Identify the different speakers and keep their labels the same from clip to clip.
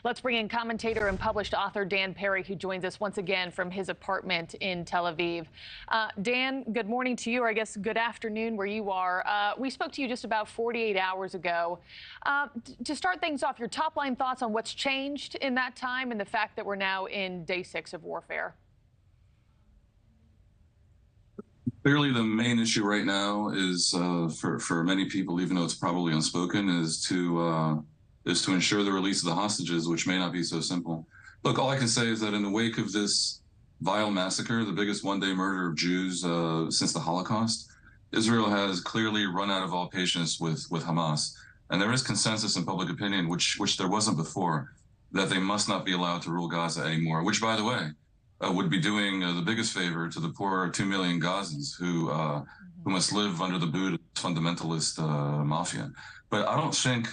Speaker 1: Let's bring in commentator and published author Dan Perry, who joins us once again from his apartment in Tel Aviv. Dan, good morning to you, or I guess good afternoon where you are. We spoke to you just about 48 hours ago. To start things off, your top line thoughts on what's changed in that time and the fact that we're now in day 6 of warfare.
Speaker 2: Clearly, the main issue right now is for many people, even though it's probably unspoken, is to ensure the release of the hostages, which may not be so simple. Look, all I can say is that in the wake of this vile massacre, the biggest one-day murder of Jews since the Holocaust, Israel has clearly run out of all patience with Hamas. And there is consensus in public opinion, which there wasn't before, that they must not be allowed to rule Gaza anymore, which, by the way, would be doing the biggest favor to the poor 2 million Gazans who must live under the boot of fundamentalist mafia. But I don't think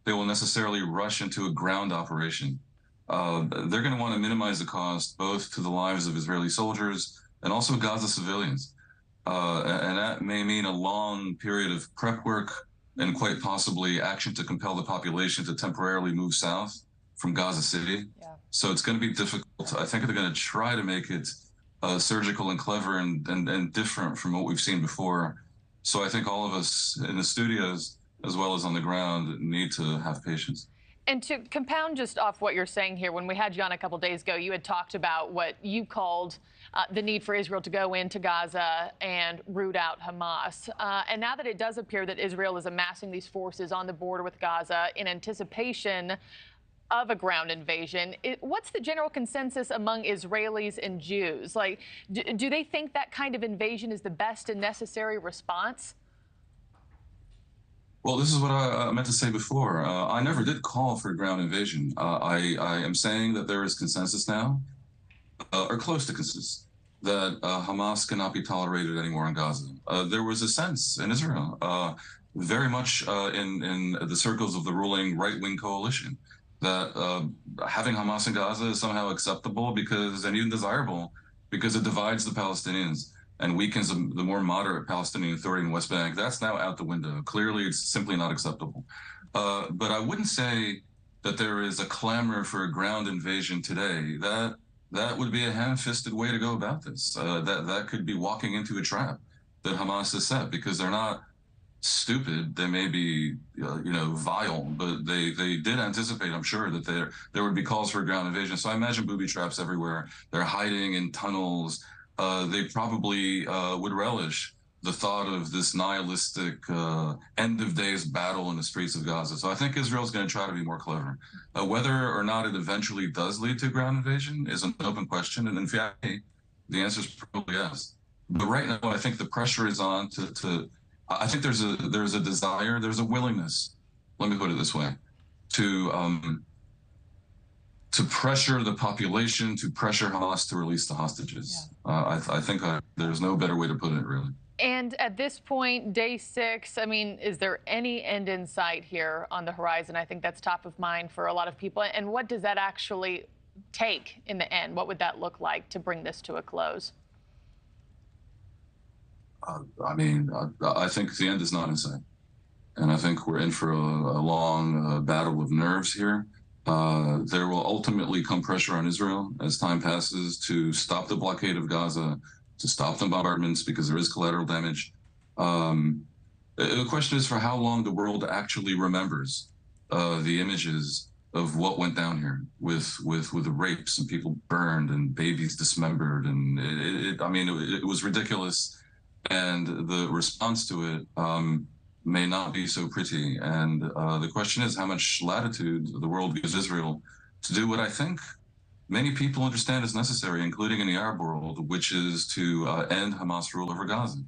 Speaker 2: they will necessarily rush into a ground operation. They're going to want to minimize the cost both to the lives of Israeli soldiers and also Gaza civilians. And that may mean a long period of prep work and quite possibly action to compel the population to temporarily move south from Gaza City. Yeah. So it's going to be difficult. I think they're going to try to make it surgical and clever and different from what we've seen before. So I think all of us in the studios, as well as on the ground, need to have patience.
Speaker 1: And to compound just off what you're saying here, when we had you on a couple days ago, you had talked about what you called the need for Israel to go into Gaza and root out Hamas. And now that it does appear that Israel is amassing these forces on the border with Gaza in anticipation of a ground invasion, what's the general consensus among Israelis and Jews? Like, do they think that kind of invasion is the best and necessary response?
Speaker 2: Well, this is what I meant to say before. I never did call for a ground invasion. I am saying that there is consensus now, or close to consensus, that Hamas cannot be tolerated anymore in Gaza. There was a sense in Israel, very much in the circles of the ruling right-wing coalition, that having Hamas in Gaza is somehow acceptable because, and even desirable, because it divides the Palestinians and weakens the more moderate Palestinian Authority in the West Bank. That's now out the window. Clearly, it's simply not acceptable. But I wouldn't say that there is a clamor for a ground invasion today. That would be a ham-fisted way to go about this. That could be walking into a trap that Hamas has set, because they're not stupid. They may be, vile, but they did anticipate, I'm sure, that there would be calls for a ground invasion. So I imagine booby traps everywhere. They're hiding in tunnels. They probably would relish the thought of this nihilistic end of days battle in the streets of Gaza. So I think Israel's going to try to be more clever. Whether or not it eventually does lead to a ground invasion is an open question. And in fact, the answer is probably yes. But right now, I think the pressure is on I think there's a desire, there's a willingness, let me put it this way, to pressure the population, to pressure Hamas to release the hostages. Yeah. I think there's no better way to put it, really.
Speaker 1: And at this point, day 6, I mean, is there any end in sight here on the horizon? I think that's top of mind for a lot of people. And what does that actually take in the end? What would that look like to bring this to a close?
Speaker 2: I think the end is not in sight. And I think we're in for a long battle of nerves here. There will ultimately come pressure on Israel as time passes to stop the blockade of Gaza, to stop the bombardments, because there is collateral damage. The question is for how long the world actually remembers the images of what went down here with the rapes and people burned and babies dismembered. And it was ridiculous. And the response to it may not be so pretty. And the question is how much latitude the world gives Israel to do what I think many people understand is necessary, including in the Arab world, which is to end Hamas rule over Gaza.